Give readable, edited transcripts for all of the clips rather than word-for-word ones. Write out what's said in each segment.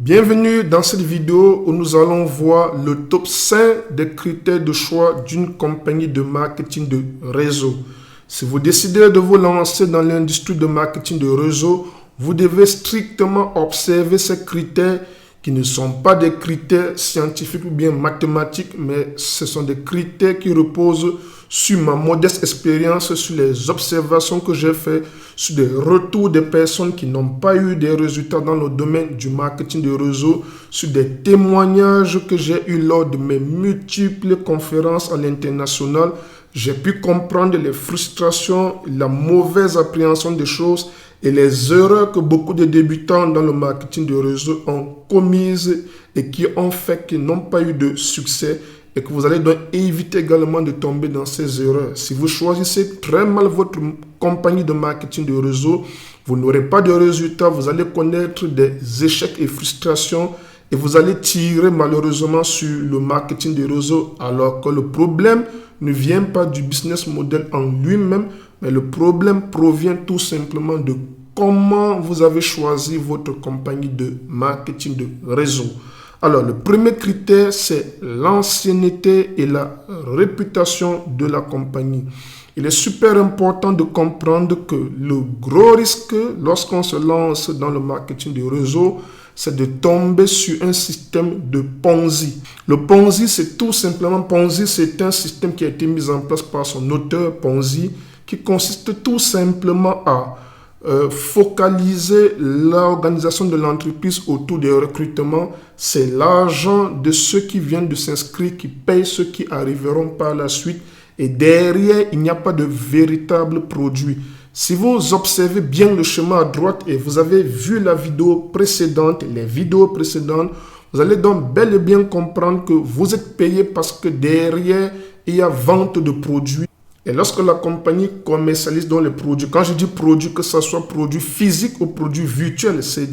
Bienvenue dans cette vidéo où nous allons voir le top 5 des critères de choix d'une compagnie de marketing de réseau. Si vous décidez de vous lancer dans l'industrie de marketing de réseau, vous devez strictement observer ces critères qui ne sont pas des critères scientifiques ou bien mathématiques, mais ce sont des critères qui reposent sur ma modeste expérience, sur les observations que j'ai faites, sur des retours des personnes qui n'ont pas eu des résultats dans le domaine du marketing de réseau, sur des témoignages que j'ai eus lors de mes multiples conférences à l'international. J'ai pu comprendre les frustrations, la mauvaise appréhension des choses et les erreurs que beaucoup de débutants dans le marketing de réseau ont commises et qui ont fait qu'ils n'ont pas eu de succès et que vous allez donc éviter également de tomber dans ces erreurs. Si vous choisissez très mal votre compagnie de marketing de réseau, vous n'aurez pas de résultats, vous allez connaître des échecs et frustrations et vous allez tirer malheureusement sur le marketing de réseau alors que le problème ne vient pas du business model en lui-même, mais le problème provient tout simplement de comment vous avez choisi votre compagnie de marketing de réseau. Alors, le premier critère, c'est l'ancienneté et la réputation de la compagnie. Il est super important de comprendre que le gros risque lorsqu'on se lance dans le marketing de réseau, c'est de tomber sur un système de Ponzi. Le Ponzi, c'est tout simplement, Ponzi, c'est un système qui a été mis en place par son auteur, Ponzi, qui consiste tout simplement à focaliser l'organisation de l'entreprise autour des recrutements. C'est l'argent de ceux qui viennent de s'inscrire qui payent ceux qui arriveront par la suite. Et derrière, il n'y a pas de véritable produit. Si vous observez bien le schéma à droite et vous avez vu la vidéo précédente, les vidéos précédentes, vous allez donc bel et bien comprendre que vous êtes payé parce que derrière, il y a vente de produits. Et lorsque la compagnie commercialise dans les produits, quand je dis produits, que ce soit produits physiques ou produits virtuels, c'est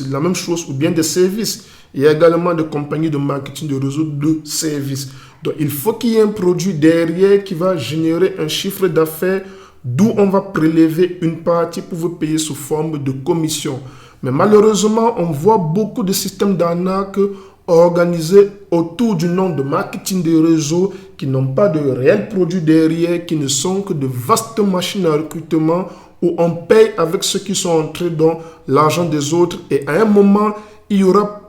la même chose, ou bien des services. Il y a également des compagnies de marketing de réseau de services. Donc, il faut qu'il y ait un produit derrière qui va générer un chiffre d'affaires d'où on va prélever une partie pour vous payer sous forme de commission. Mais malheureusement, on voit beaucoup de systèmes d'arnaque organisés autour du nom de marketing de réseau qui n'ont pas de réels produits derrière, qui ne sont que de vastes machines à recrutement où on paye avec ceux qui sont entrés dans l'argent des autres et à un moment, il y aura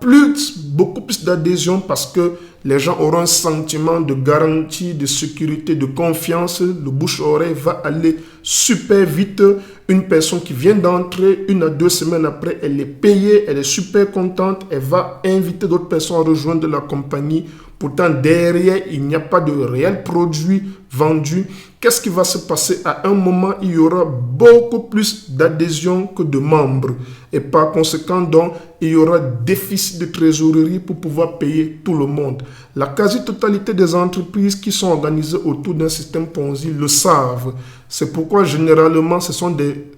beaucoup plus d'adhésion parce que les gens auront un sentiment de garantie, de sécurité, de confiance. Le bouche-oreille va aller super vite. Une personne qui vient d'entrer, 1 à 2 semaines après, elle est payée, elle est super contente, elle va inviter d'autres personnes à rejoindre la compagnie. Pourtant, derrière, il n'y a pas de réel produit vendu. Qu'est-ce qui va se passer? À un moment, il y aura beaucoup plus d'adhésion que de membres. Et par conséquent, donc, il y aura déficit de trésorerie pour pouvoir payer tout le monde. La quasi-totalité des entreprises qui sont organisées autour d'un système Ponzi le savent. C'est pourquoi, généralement,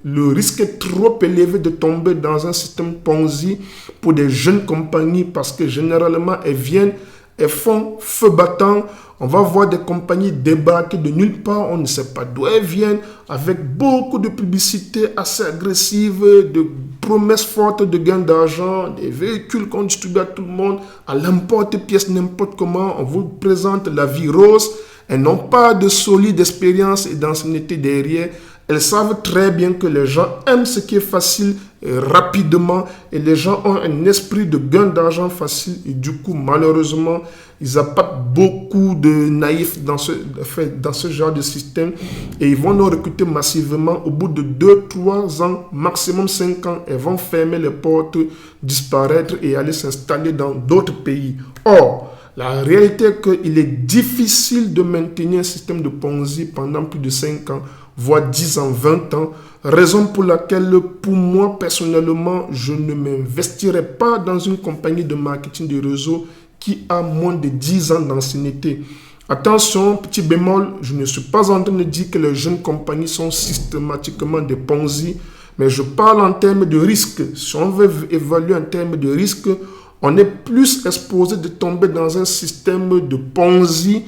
le risque est trop élevé de tomber dans un système Ponzi pour des jeunes compagnies parce que, généralement, elles font feu battant. On va voir des compagnies débarquer de nulle part, on ne sait pas d'où elles viennent, avec beaucoup de publicités assez agressives, de promesses fortes de gains d'argent, des véhicules qu'on distribue à tout le monde, à l'emporte-pièce, n'importe comment. On vous présente la vie rose. Elles n'ont pas de solide expérience et d'ancienneté derrière. Elles savent très bien que les gens aiment ce qui est facile rapidement et les gens ont un esprit de gain d'argent facile et du coup, malheureusement, ils appâtent beaucoup de naïfs dans ce genre de système et ils vont nous recruter massivement. Au bout de 2-3 ans, maximum 5 ans, elles vont fermer les portes, disparaître et aller s'installer dans d'autres pays. Or, la réalité est qu'il est difficile de maintenir un système de Ponzi pendant plus de 5 ans, voire 10 ans, 20 ans. Raison pour laquelle, pour moi, personnellement, je ne m'investirai pas dans une compagnie de marketing de réseau qui a moins de 10 ans d'ancienneté. Attention, petit bémol, je ne suis pas en train de dire que les jeunes compagnies sont systématiquement des Ponzi, mais je parle en termes de risque. Si on veut évaluer en termes de risque, on est plus exposé de tomber dans un système de Ponzi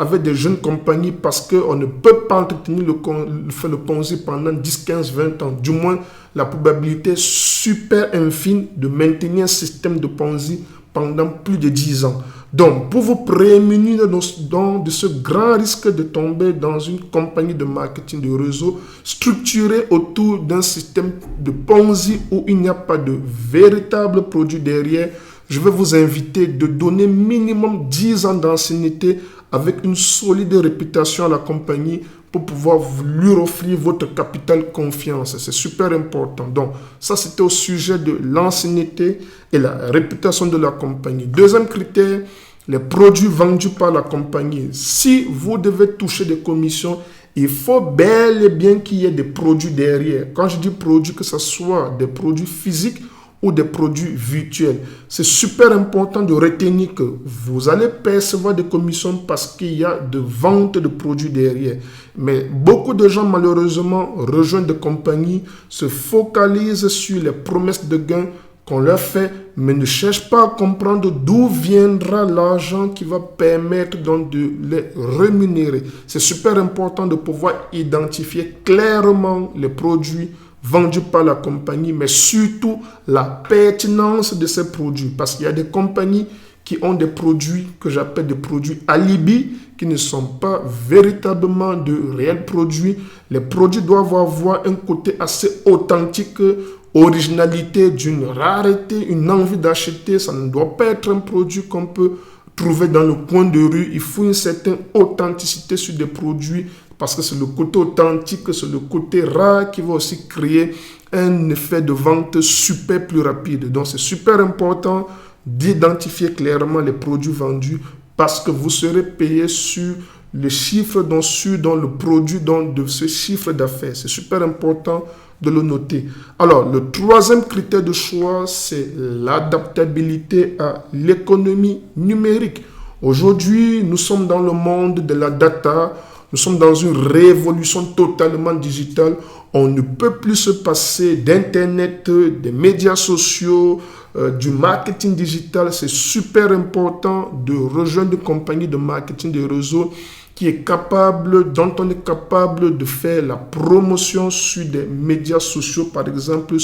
avec des jeunes compagnies parce qu'on ne peut pas entretenir le Ponzi pendant 10, 15, 20 ans. Du moins, la probabilité est super infime de maintenir un système de Ponzi pendant plus de 10 ans. Donc, pour vous prémunir de ce grand risque de tomber dans une compagnie de marketing de réseau structurée autour d'un système de Ponzi où il n'y a pas de véritable produit derrière, je vais vous inviter de donner minimum 10 ans d'ancienneté avec une solide réputation à la compagnie pour pouvoir lui offrir votre capital confiance. C'est super important. Donc, ça, c'était au sujet de l'ancienneté et la réputation de la compagnie. Deuxième critère, les produits vendus par la compagnie. Si vous devez toucher des commissions, il faut bel et bien qu'il y ait des produits derrière. Quand je dis produits, que ce soit des produits physiques ou des produits virtuels. C'est super important de retenir que vous allez percevoir des commissions parce qu'il y a de ventes de produits derrière. Mais beaucoup de gens, malheureusement, rejoignent des compagnies, se focalisent sur les promesses de gains qu'on leur fait, mais ne cherchent pas à comprendre d'où viendra l'argent qui va permettre donc de les rémunérer. C'est super important de pouvoir identifier clairement les produits vendus par la compagnie, mais surtout la pertinence de ces produits. Parce qu'il y a des compagnies qui ont des produits que j'appelle des produits alibi, qui ne sont pas véritablement de réels produits. Les produits doivent avoir un côté assez authentique, originalité, d'une rareté, une envie d'acheter. Ça ne doit pas être un produit qu'on peut trouver dans le coin de rue. Il faut une certaine authenticité sur des produits parce que c'est le côté authentique, c'est le côté rare qui va aussi créer un effet de vente super plus rapide. Donc, c'est super important d'identifier clairement les produits vendus parce que vous serez payé sur le chiffre, dans le produit de ce chiffre d'affaires. C'est super important de le noter. Alors, le troisième critère de choix, c'est l'adaptabilité à l'économie numérique. Aujourd'hui, nous sommes dans le monde de la data. Nous sommes dans une révolution totalement digitale. On ne peut plus se passer d'Internet, des médias sociaux, du marketing digital. C'est super important de rejoindre une compagnie de marketing de réseau dont on est capable de faire la promotion sur des médias sociaux, par exemple,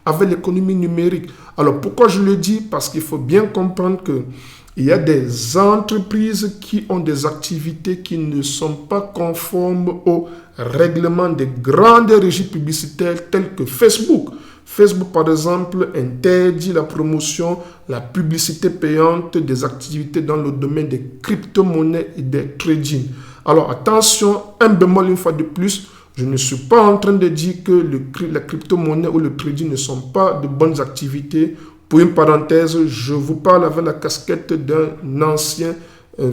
avec l'économie numérique. Alors, pourquoi je le dis? Parce qu'il faut bien comprendre que il y a des entreprises qui ont des activités qui ne sont pas conformes au règlement des grandes régies publicitaires telles que Facebook. Facebook, par exemple, interdit la promotion, la publicité payante des activités dans le domaine des crypto-monnaies et des trading. Alors attention, un bémol une fois de plus, je ne suis pas en train de dire que la crypto-monnaie ou le trading ne sont pas de bonnes activités. Pour une parenthèse, je vous parle avec la casquette d'un ancien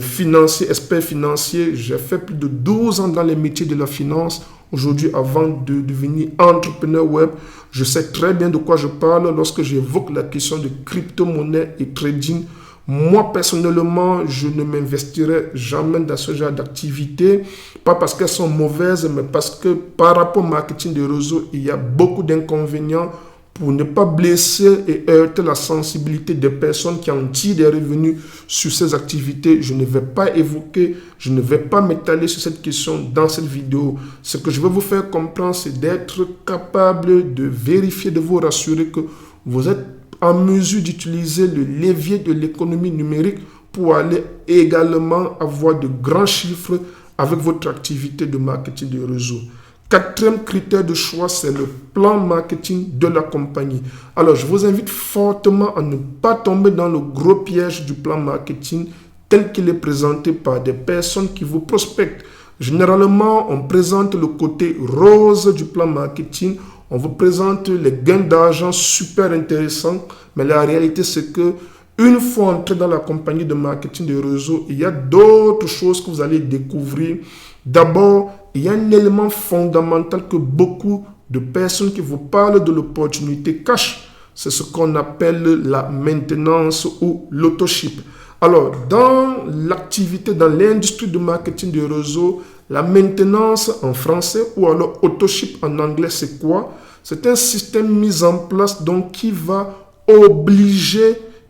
financier, expert financier. J'ai fait plus de 12 ans dans les métiers de la finance. Aujourd'hui, avant de devenir entrepreneur web, je sais très bien de quoi je parle lorsque j'évoque la question de crypto-monnaie et trading. Moi, personnellement, je ne m'investirai jamais dans ce genre d'activité. Pas parce qu'elles sont mauvaises, mais parce que par rapport au marketing de réseau, il y a beaucoup d'inconvénients. Pour ne pas blesser et heurter la sensibilité des personnes qui en tirent des revenus sur ces activités, je ne vais pas évoquer, je ne vais pas m'étaler sur cette question dans cette vidéo. Ce que je veux vous faire comprendre, c'est d'être capable de vérifier, de vous rassurer que vous êtes en mesure d'utiliser le levier de l'économie numérique pour aller également avoir de grands chiffres avec votre activité de marketing de réseau. Quatrième critère de choix, c'est le plan marketing de la compagnie. Alors, je vous invite fortement à ne pas tomber dans le gros piège du plan marketing tel qu'il est présenté par des personnes qui vous prospectent. Généralement, on présente le côté rose du plan marketing. On vous présente les gains d'argent super intéressants. Mais la réalité, c'est que une fois entré dans la compagnie de marketing de réseau, il y a d'autres choses que vous allez découvrir. D'abord, il y a un élément fondamental que beaucoup de personnes qui vous parlent de l'opportunité cachent. C'est ce qu'on appelle la maintenance ou l'autoship. Alors, dans l'activité, dans l'industrie du marketing de réseau, la maintenance en français ou alors autoship en anglais, c'est quoi? C'est un système mis en place donc qui va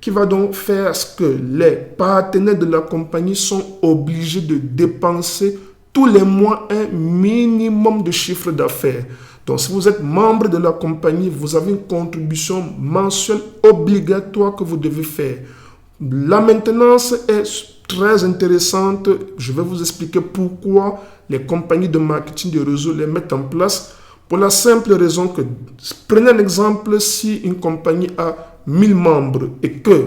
qui va donc faire ce que les partenaires de la compagnie sont obligés de dépenser tous les mois un minimum de chiffre d'affaires. Donc, si vous êtes membre de la compagnie, vous avez une contribution mensuelle obligatoire que vous devez faire. La maintenance est très intéressante. Je vais vous expliquer pourquoi les compagnies de marketing de réseau les mettent en place. Pour la simple raison que, prenez un exemple, si une compagnie a 1000 membres et que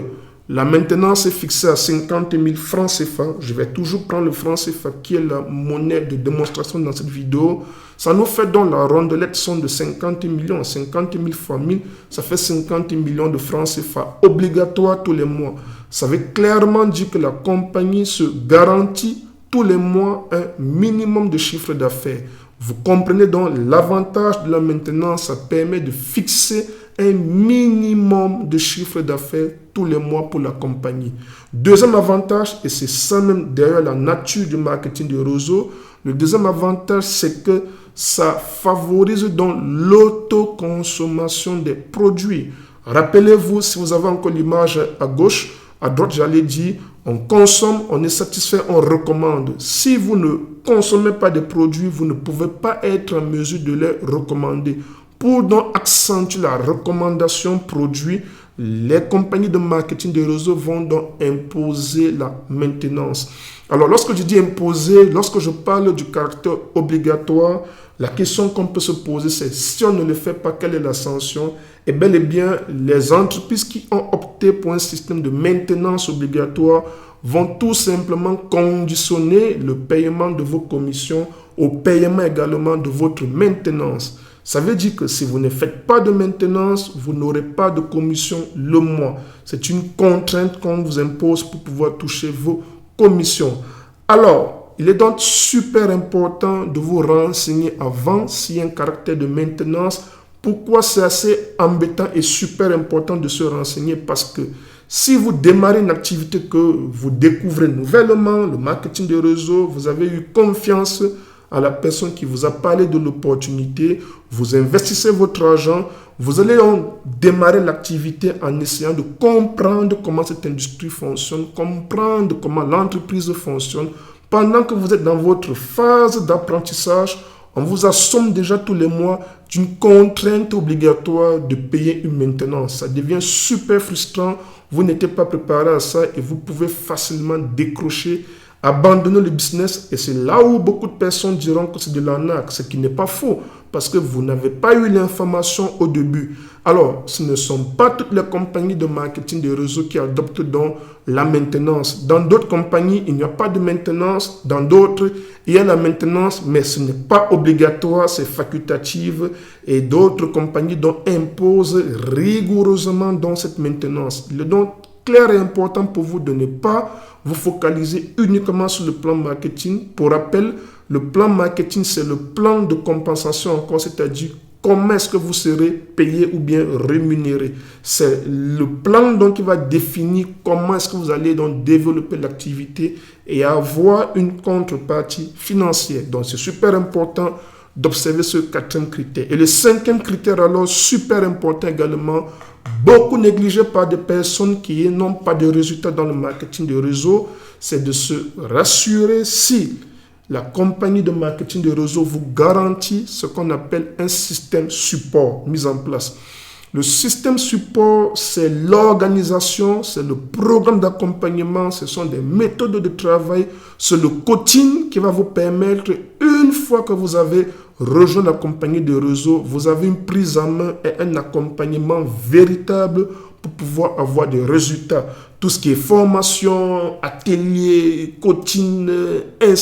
la maintenance est fixée à 50 000 francs CFA, je vais toujours prendre le franc CFA qui est la monnaie de démonstration dans cette vidéo. Ça nous fait donc la rondelette somme de 50 millions, 50 000 fois 1000, ça fait 50 millions de francs CFA obligatoires tous les mois. Ça veut clairement dire que la compagnie se garantit tous les mois un minimum de chiffre d'affaires. Vous comprenez donc l'avantage de la maintenance, ça permet de fixer un minimum de chiffre d'affaires tous les mois pour la compagnie. Deuxième avantage, et c'est ça même derrière la nature du marketing de réseau, le deuxième avantage, c'est que ça favorise donc l'autoconsommation des produits. Rappelez-vous, si vous avez encore l'image à gauche, à droite, j'allais dire, on consomme, on est satisfait, on recommande. Si vous ne consommez pas des produits, vous ne pouvez pas être en mesure de les recommander. Pour donc accentuer la recommandation produit, les compagnies de marketing de réseau vont donc imposer la maintenance. Alors, lorsque je dis imposer, lorsque je parle du caractère obligatoire, la question qu'on peut se poser, c'est si on ne le fait pas, quelle est la sanction? Et bel et bien, les entreprises qui ont opté pour un système de maintenance obligatoire vont tout simplement conditionner le paiement de vos commissions au paiement également de votre maintenance. Ça veut dire que si vous ne faites pas de maintenance, vous n'aurez pas de commission le mois. C'est une contrainte qu'on vous impose pour pouvoir toucher vos commissions. Alors, il est donc super important de vous renseigner avant s'il y a un caractère de maintenance. Pourquoi c'est assez embêtant et super important de se renseigner? Parce que si vous démarrez une activité que vous découvrez nouvellement, le marketing de réseau, vous avez eu confiance à la personne qui vous a parlé de l'opportunité, vous investissez votre argent, vous allez démarrer l'activité en essayant de comprendre comment cette industrie fonctionne, comprendre comment l'entreprise fonctionne. Pendant que vous êtes dans votre phase d'apprentissage, on vous assomme déjà tous les mois d'une contrainte obligatoire de payer une maintenance. Ça devient super frustrant, vous n'êtes pas préparé à ça et vous pouvez facilement décrocher, abandonner le business, et c'est là où beaucoup de personnes diront que c'est de l'arnaque, ce qui n'est pas faux, parce que vous n'avez pas eu l'information au début. Alors, ce ne sont pas toutes les compagnies de marketing de réseau qui adoptent donc la maintenance. Dans d'autres compagnies, il n'y a pas de maintenance. Dans d'autres, il y a la maintenance, mais ce n'est pas obligatoire, c'est facultatif. Et d'autres compagnies donc imposent rigoureusement donc cette maintenance. Il est donc clair et important pour vous de ne pas vous focaliser uniquement sur le plan marketing. Pour rappel, le plan marketing, c'est le plan de compensation encore, c'est-à-dire comment est-ce que vous serez payé ou bien rémunéré. C'est le plan donc qui va définir comment est-ce que vous allez donc développer l'activité et avoir une contrepartie financière. Donc, c'est super important d'observer ce quatrième critère. Et le cinquième critère, alors, super important également, beaucoup négligé par des personnes qui n'ont pas de résultats dans le marketing de réseau, c'est de se rassurer si la compagnie de marketing de réseau vous garantit ce qu'on appelle un système support mis en place. Le système support, c'est l'organisation, c'est le programme d'accompagnement, ce sont des méthodes de travail, c'est le coaching qui va vous permettre, une fois que vous avez rejoint la compagnie de réseau, vous avez une prise en main et un accompagnement véritable pour pouvoir avoir des résultats. Tout ce qui est formation, atelier, coaching,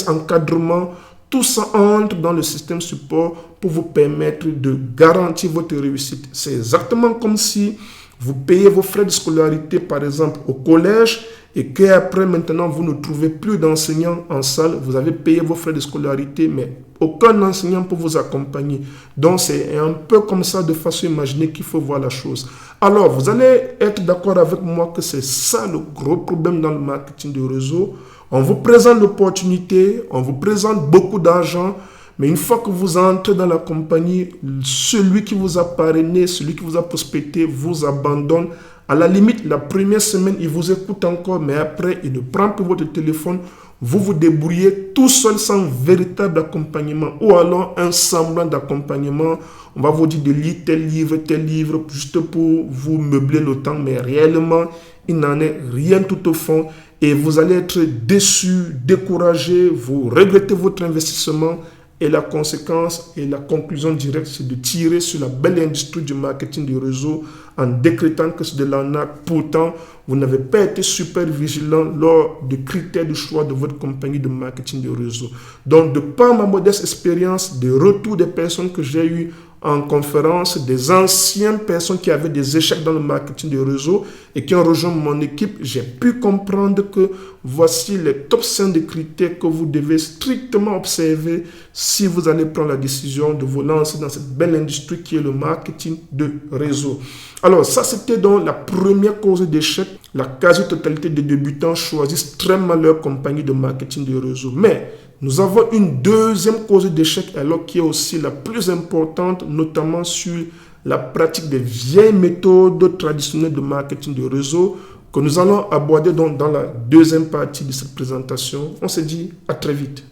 encadrement, tout ça entre dans le système support pour vous permettre de garantir votre réussite. C'est exactement comme si vous payez vos frais de scolarité, par exemple, au collège, et qu'après, maintenant, vous ne trouvez plus d'enseignants en salle. Vous avez payé vos frais de scolarité, mais aucun enseignant pour vous accompagner. Donc, c'est un peu comme ça, de façon imaginée, qu'il faut voir la chose. Alors, vous allez être d'accord avec moi que c'est ça le gros problème dans le marketing de réseau. On vous présente l'opportunité, on vous présente beaucoup d'argent, mais une fois que vous entrez dans la compagnie, celui qui vous a parrainé, celui qui vous a prospecté, vous abandonne À la limite, la première semaine, il vous écoute encore, mais après, il ne prend plus votre téléphone. Vous vous débrouillez tout seul sans véritable accompagnement ou alors un semblant d'accompagnement. On va vous dire de lire tel livre, juste pour vous meubler le temps, mais réellement, il n'en est rien tout au fond et vous allez être déçu, découragé, vous regrettez votre investissement et la conséquence et la conclusion directe, c'est de tirer sur la belle industrie du marketing du réseau en décrétant que c'est de l'arnaque. Pourtant, vous n'avez pas été super vigilant lors des critères de choix de votre compagnie de marketing de réseau. Donc, de par ma modeste expérience, des retours des personnes que j'ai eues en conférence, des anciennes personnes qui avaient des échecs dans le marketing de réseau et qui ont rejoint mon équipe, j'ai pu comprendre que voici les top 5 des critères que vous devez strictement observer si vous allez prendre la décision de vous lancer dans cette belle industrie qui est le marketing de réseau. Alors, ça, c'était donc la première cause d'échec. La quasi-totalité des débutants choisissent très mal leur compagnie de marketing de réseau. Mais nous avons une deuxième cause d'échec, alors qui est aussi la plus importante, notamment sur la pratique des vieilles méthodes traditionnelles de marketing de réseau que nous allons aborder donc dans la deuxième partie de cette présentation. On se dit à très vite.